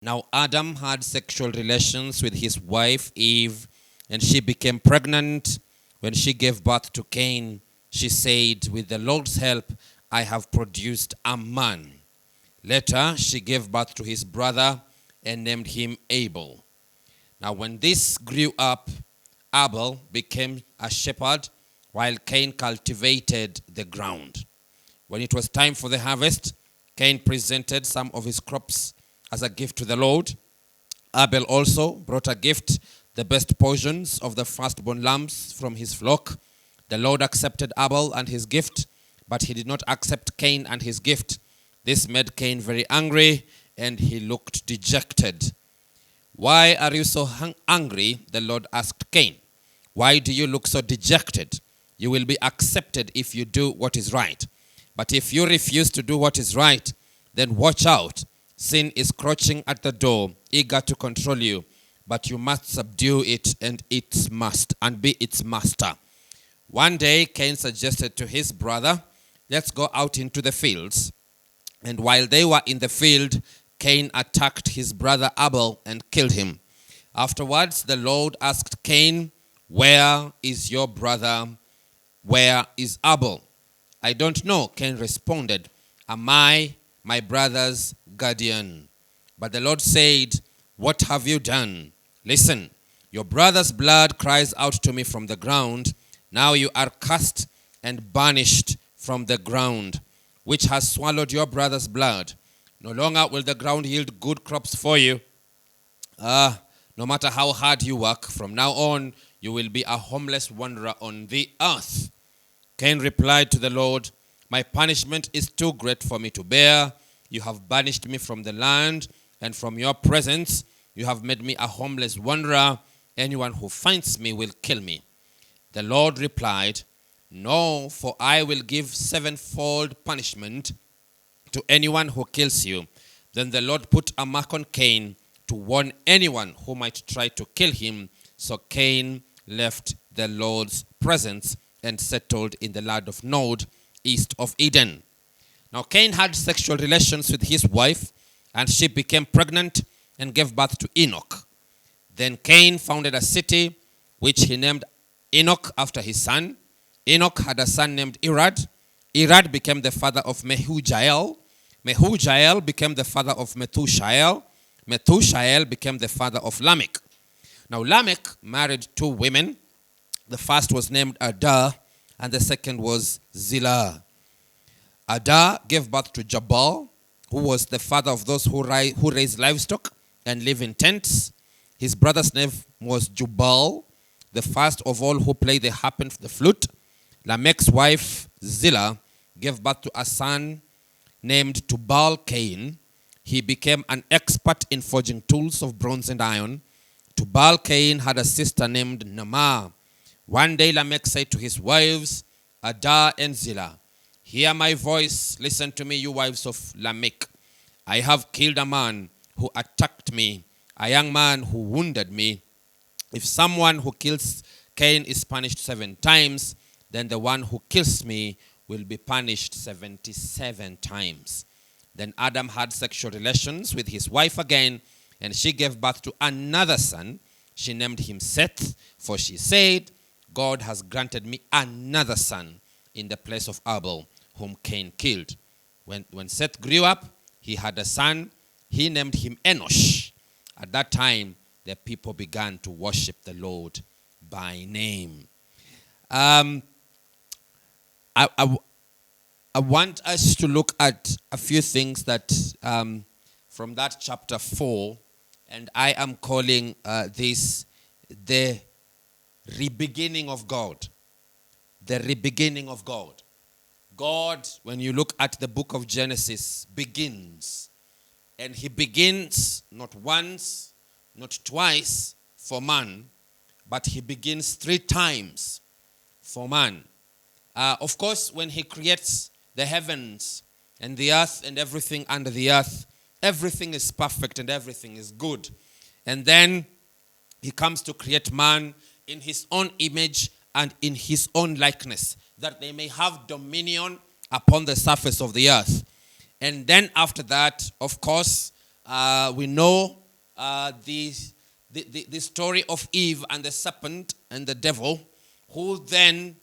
Now Adam had sexual relations with his wife Eve, and she became pregnant. When she gave birth to Cain, she said, "With the Lord's help, I have produced a man." Later, she gave birth to his brother and named him Abel. Now, when this grew up, Abel became a shepherd while Cain cultivated the ground. When it was time for the harvest, Cain presented some of his crops as a gift to the Lord. Abel also brought a gift, the best portions of the firstborn lambs from his flock. The Lord accepted Abel and his gift, but he did not accept Cain and his gift. This made Cain very angry, and he looked dejected. "Why are you so angry?" the Lord asked Cain. "Why do you look so dejected? You will be accepted if you do what is right. But if you refuse to do what is right, then watch out. Sin is crouching at the door, eager to control you, but you must subdue it and be its master." One day, Cain suggested to his brother, "Let's go out into the fields." And while they were in the field, Cain attacked his brother Abel and killed him. Afterwards, the Lord asked Cain, "Where is your brother? Where is Abel?" "I don't know," Cain responded. "Am I my brother's guardian?" But the Lord said, "What have you done? Listen, your brother's blood cries out to me from the ground. Now you are cast and banished from the ground, which has swallowed your brother's blood. No longer will the ground yield good crops for you. No matter how hard you work, from now on you will be a homeless wanderer on the earth." Cain replied to the Lord, "My punishment is too great for me to bear. You have banished me from the land, and from your presence you have made me a homeless wanderer. Anyone who finds me will kill me." The Lord replied, "No, for I will give sevenfold punishment to anyone who kills you." Then the Lord put a mark on Cain to warn anyone who might try to kill him. So Cain left the Lord's presence and settled in the land of Nod, east of Eden. Now Cain had sexual relations with his wife, and she became pregnant and gave birth to Enoch. Then Cain founded a city, which he named Enoch after his son. Enoch had a son named Irad. Irad became the father of Mehujael. Mehujael became the father of Methushael. Methushael became the father of Lamech. Now Lamech married two women. The first was named Adah, and the second was Zillah. Adah gave birth to Jabal, who was the father of those who raise livestock and live in tents. His brother's name was Jubal, the first of all who played the harp and the flute. Lamech's wife, Zillah, gave birth to a son named Tubal Cain. He became an expert in forging tools of bronze and iron. Tubal Cain had a sister named Naamah. One day Lamech said to his wives, Adah and Zillah, "Hear my voice, listen to me, you wives of Lamech. I have killed a man who attacked me, a young man who wounded me. If someone who kills Cain is punished 7 times, then the one who kills me will be punished 77 times. Then Adam had sexual relations with his wife again, and she gave birth to another son. She named him Seth, for she said, God has granted me another son in the place of Abel, whom Cain killed. When Seth grew up, he had a son. He named him Enosh. At that time, the people began to worship the Lord by name. I want us to look at a few things that from that chapter 4, and I am calling this the rebeginning of God. The rebeginning of God. God, when you look at the book of Genesis, begins. And he begins not once, not twice for man, but he begins 3 times for man. Of course, when he creates the heavens and the earth and everything under the earth, everything is perfect and everything is good. And then he comes to create man in his own image and in his own likeness, that they may have dominion upon the surface of the earth. And then after that, of course, we know the story of Eve and the serpent and the devil, who then,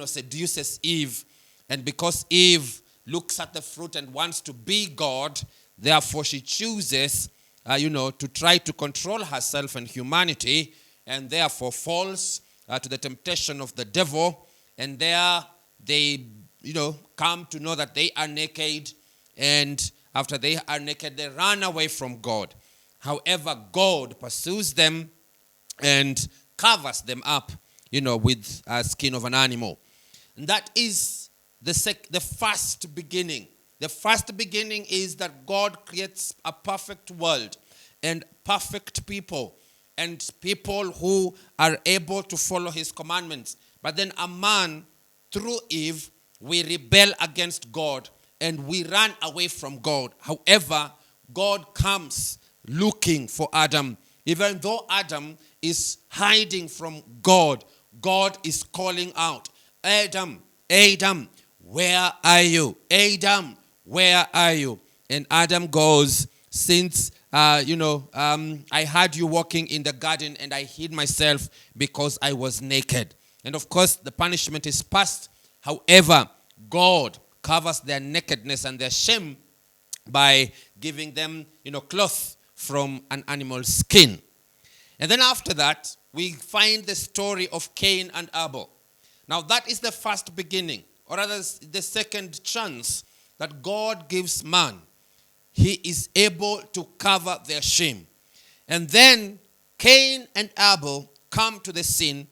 seduces Eve. And because Eve looks at the fruit and wants to be God, therefore she chooses, to try to control herself and humanity, and therefore falls to the temptation of the devil. And there they, come to know that they are naked. And after they are naked, they run away from God. However, God pursues them and covers them up, with a skin of an animal. And that is the first beginning. The first beginning is that God creates a perfect world and perfect people and people who are able to follow his commandments. But then a man, through Eve, we rebel against God and we run away from God. However, God comes looking for Adam. Even though Adam is hiding from God, God is calling out, Adam, Adam, where are you? Adam, where are you? And Adam goes, since, I had you walking in the garden and I hid myself because I was naked. And of course, the punishment is past. However, God covers their nakedness and their shame by giving them, cloth from an animal's skin. And then after that, we find the story of Cain and Abel. Now that is the first beginning, or rather the second chance that God gives man. He is able to cover their shame. And then Cain and Abel come to the scene,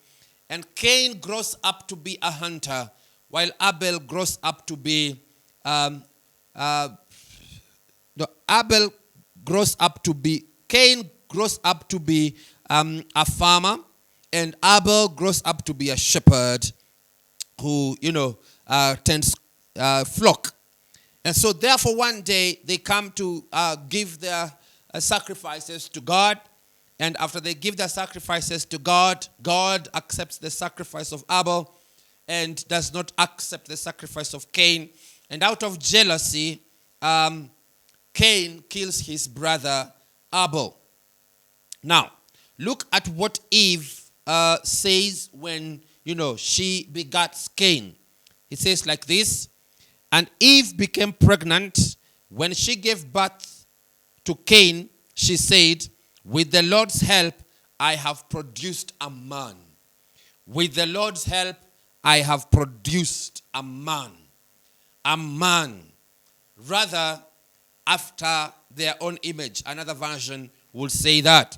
and Cain grows up to be a hunter, while Abel grows up to be Cain grows up to be a farmer, and Abel grows up to be a shepherd who, tends flock. And so therefore one day they come to give their sacrifices to God. And after they give their sacrifices to God, God accepts the sacrifice of Abel and does not accept the sacrifice of Cain. And out of jealousy, Cain kills his brother Abel. Now, look at what Eve says when, she begats Cain. It says like this, and Eve became pregnant. When she gave birth to Cain, she said, with the Lord's help, I have produced a man. With the Lord's help, I have produced a man. A man. Rather, after their own image. Another version will say that.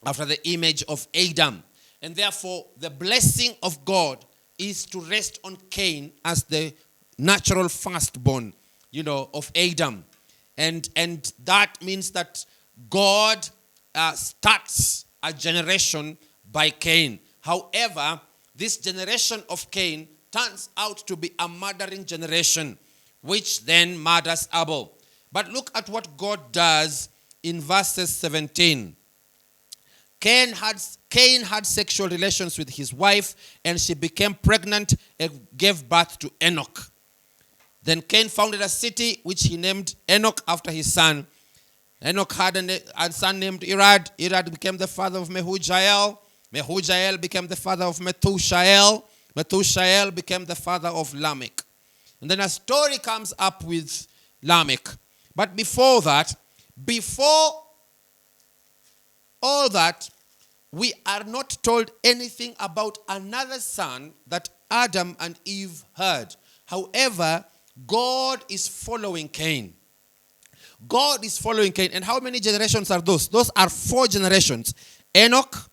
After the image of Adam. And therefore, the blessing of God is to rest on Cain as the natural firstborn, of Adam. And that means that God starts a generation by Cain. However, this generation of Cain turns out to be a murdering generation, which then murders Abel. But look at what God does in verses 17. Cain had sexual relations with his wife, and she became pregnant and gave birth to Enoch. Then Cain founded a city which he named Enoch after his son. Enoch had a son named Irad. Irad became the father of Mehujael. Mehujael became the father of Methushael. Methushael became the father of Lamech. And then a story comes up with Lamech. But before all that, we are not told anything about another son that Adam and Eve had. However, God is following Cain. God is following Cain. And how many generations are those? Those are 4 generations. Enoch,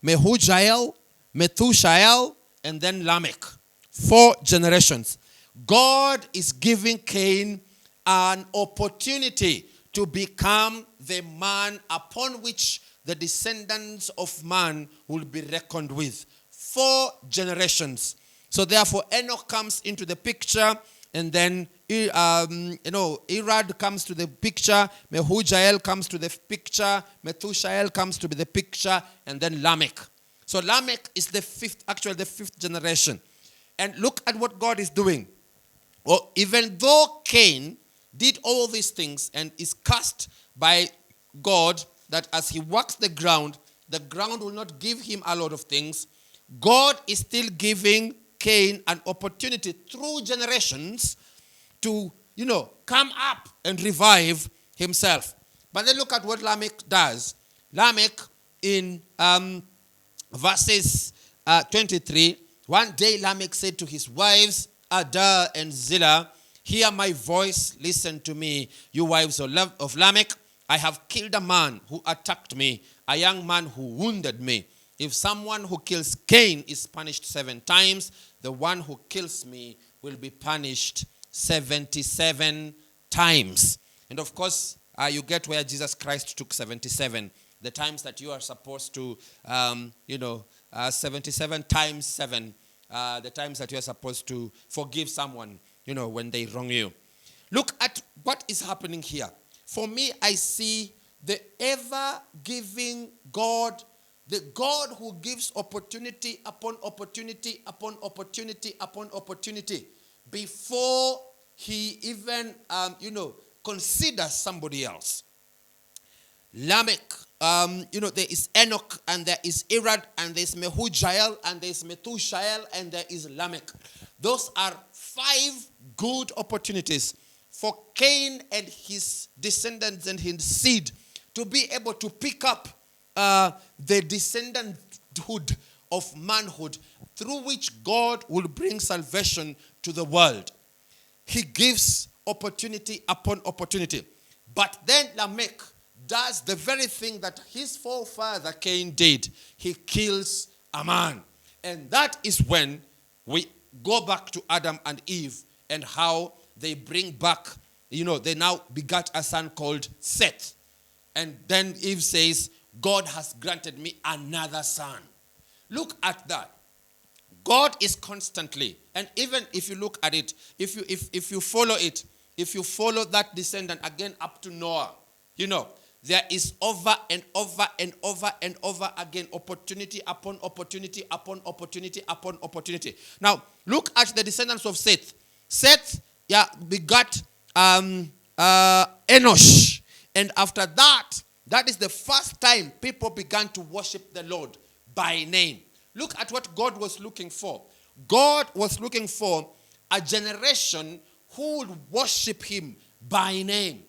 Mehujael, Methushael, and then Lamech. 4 generations. God is giving Cain an opportunity to become the man upon which the descendants of man will be reckoned with. 4 generations. So therefore, Enoch comes into the picture, and then Irad comes to the picture, Mehujael comes to the picture, Methushael comes to the picture, and then Lamech. So Lamech is the 5th generation. And look at what God is doing. Well, even though Cain did all these things and is cursed by God that as he works the ground will not give him a lot of things. God is still giving Cain an opportunity through generations to, come up and revive himself. But then look at what Lamech does. Lamech in verses 23, one day Lamech said to his wives, Adah and Zillah, hear my voice, listen to me, you wives of Lamech. I have killed a man who attacked me, a young man who wounded me. If someone who kills Cain is punished 7 times, the one who kills me will be punished 77 times. And of course, you get where Jesus Christ took 77. The times that you are supposed to, 77 times 7. The times that you are supposed to forgive someone, when they wrong you. Look at what is happening here. For me, I see the ever-giving God, the God who gives opportunity upon opportunity upon opportunity upon opportunity before he even, considers somebody else. Lamech, there is Enoch, and there is Irad, and there is Mehujael, and there is Methushael, and there is Lamech. Those are 5 good opportunities for Cain and his descendants and his seed to be able to pick up the descendanthood of manhood through which God will bring salvation to the world. He gives opportunity upon opportunity. But then Lamech does the very thing that his forefather Cain did. He kills a man. And that is when we go back to Adam and Eve and how they bring back, they now begat a son called Seth. And then Eve says, God has granted me another son. Look at that. God is constantly, and even if you look at it, if you follow it, if you follow that descendant again up to Noah, there is over and over and over and over again opportunity upon opportunity upon opportunity upon opportunity. Now, look at the descendants of Seth. Seth, begot Enosh. And after that, that is the first time people began to worship the Lord by name. Look at what God was looking for. God was looking for a generation who would worship him by name,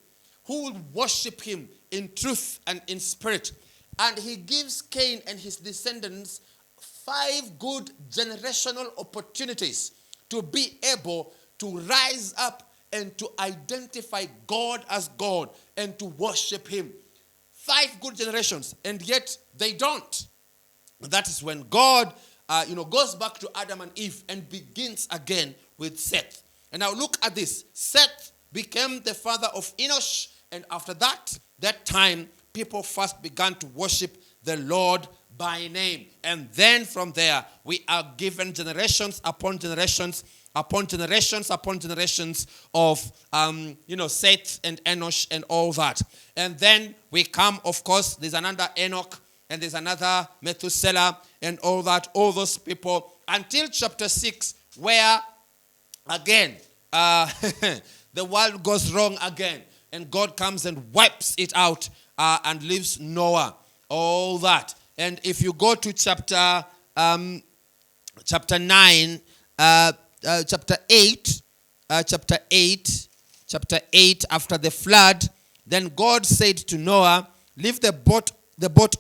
who would worship him in truth and in spirit. And he gives Cain and his descendants 5 good generational opportunities to be able to rise up and to identify God as God and to worship him. 5 good generations, and yet they don't. That is when God, goes back to Adam and Eve and begins again with Seth. And now look at this. Seth became the father of Enosh, and after that time, people first began to worship the Lord by name. And then from there, we are given generations upon generations upon generations upon generations of, Seth and Enosh and all that. And then we come, of course, there's another Enoch, and there's another Methuselah, and all that, all those people, until chapter 6, where, again, the world goes wrong again, and God comes and wipes it out and leaves Noah, all that. And if you go to chapter 9, chapter 8, after the flood, then God said to Noah, leave the boat,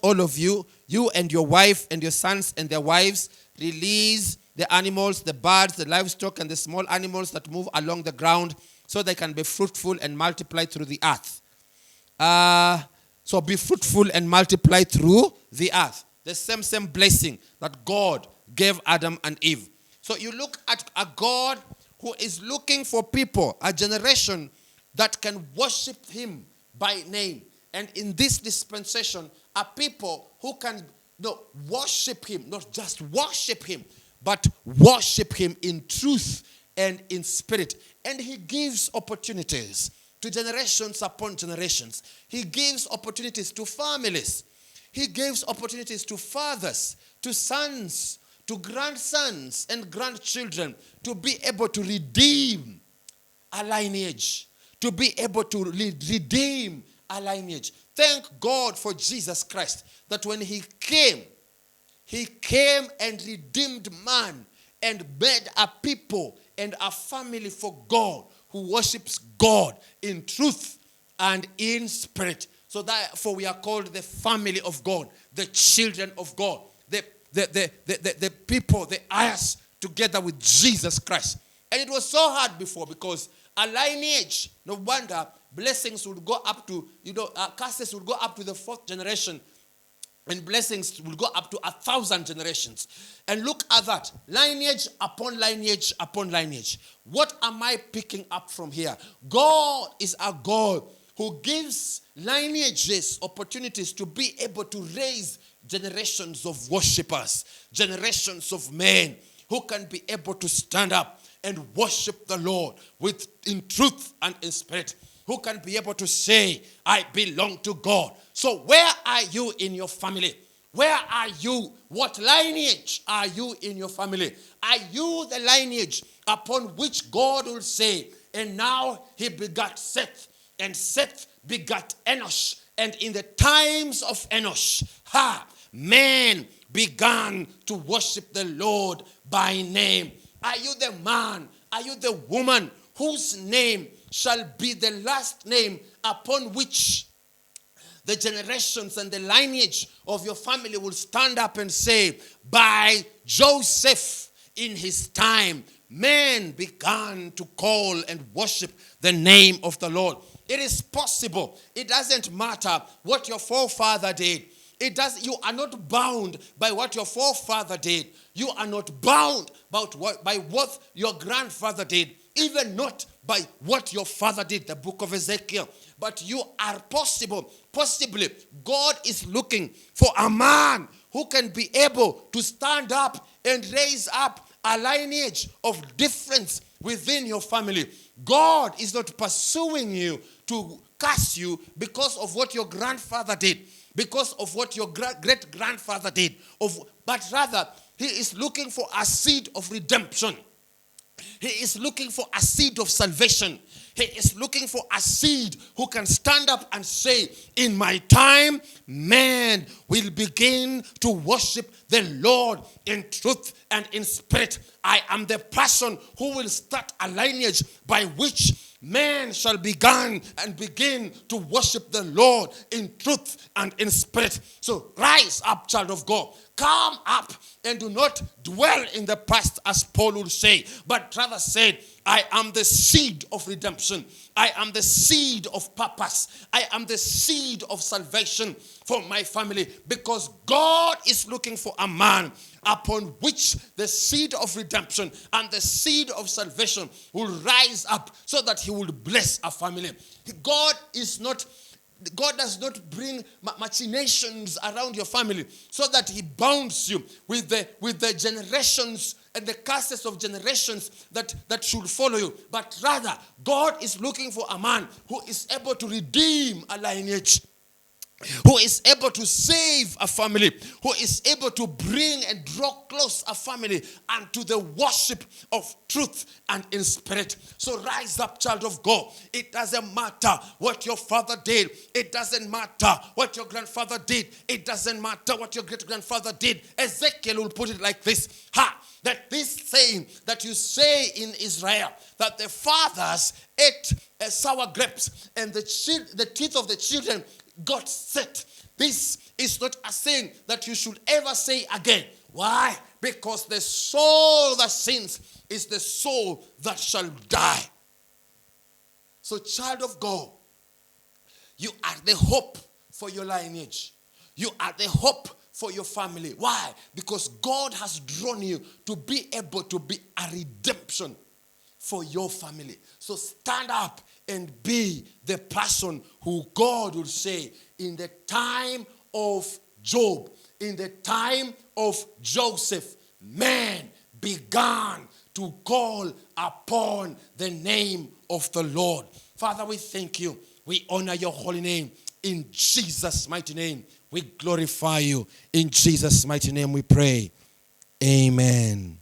all of you, you and your wife and your sons and their wives, release the animals, the birds, the livestock, and the small animals that move along the ground, so they can be fruitful and multiply through the earth. So be fruitful and multiply through the earth. The same blessing that God gave Adam and Eve. So you look at a God who is looking for people, a generation that can worship him by name. And in this dispensation, are people who can worship him, not just worship him, but worship him in truth and in spirit. And he gives opportunities to generations upon generations. He gives opportunities to families. He gives opportunities to fathers, to sons, to grandsons and grandchildren, to be able to redeem a lineage, to be able to redeem a lineage. Thank God for Jesus Christ, that when he came and redeemed man and made a people and a family for God who worships God in truth and in spirit. So therefore we are called the family of God, the children of God, the people, the heirs together with Jesus Christ. And it was so hard before because a lineage, no wonder blessings would go up to, curses would go up to the 4th generation. And blessings will go up to 1,000 generations. And look at that. Lineage upon lineage upon lineage. What am I picking up from here? God is a God who gives lineages opportunities to be able to raise generations of worshippers, generations of men who can be able to stand up and worship the Lord in truth and in spirit. Who can be able to say, I belong to God. So where are you in your family? Where are you? What lineage are you in your family? Are you the lineage upon which God will say, and now he begat Seth, and Seth begat Enosh, and in the times of Enosh, men began to worship the Lord by name. Are you the man? Are you the woman whose name shall be the last name upon which the generations and the lineage of your family will stand up and say, by Joseph in his time, men began to call and worship the name of the Lord. It is possible. It doesn't matter what your forefather did. You are not bound by what your forefather did. You are not bound by what your grandfather did. Even not by what your father did, the book of Ezekiel. But you are possibly, God is looking for a man who can be able to stand up and raise up a lineage of difference within your family. God is not pursuing you to curse you because of what your grandfather did, because of what your great-grandfather did, but rather, he is looking for a seed of redemption. He is looking for a seed of salvation. He is looking for a seed who can stand up and say, in my time, man will begin to worship the Lord in truth and in spirit. I am the person who will start a lineage by which man shall begin to worship the Lord in truth and in spirit. So rise up, child of God. Come up and do not dwell in the past, as Paul will say, but rather say, I am the seed of redemption. I am the seed of purpose. I am the seed of salvation for my family, because God is looking for a man upon which the seed of redemption and the seed of salvation will rise up so that he will bless a family. God does not bring machinations around your family so that he bounds you with the generations and the curses of generations that should follow you. But rather, God is looking for a man who is able to redeem a lineage, who is able to save a family, who is able to bring and draw close a family unto the worship of truth and in spirit. So rise up, child of God. It doesn't matter what your father did. It doesn't matter what your grandfather did. It doesn't matter what your great-grandfather did. Ezekiel will put it like this. That this saying that you say in Israel, that the fathers ate sour grapes and the teeth of the children got set. This is not a saying that you should ever say again. Why? Because the soul that sins is the soul that shall die. So, child of God, you are the hope for your lineage. You are the hope for your family. Why? Because God has drawn you to be able to be a redemption for your family. So stand up and be the person who God will say, in the time of Job, in the time of Joseph, man began to call upon the name of the Lord. Father, we thank you. We honor your holy name. In Jesus' mighty name, we glorify you. In Jesus' mighty name we pray. Amen.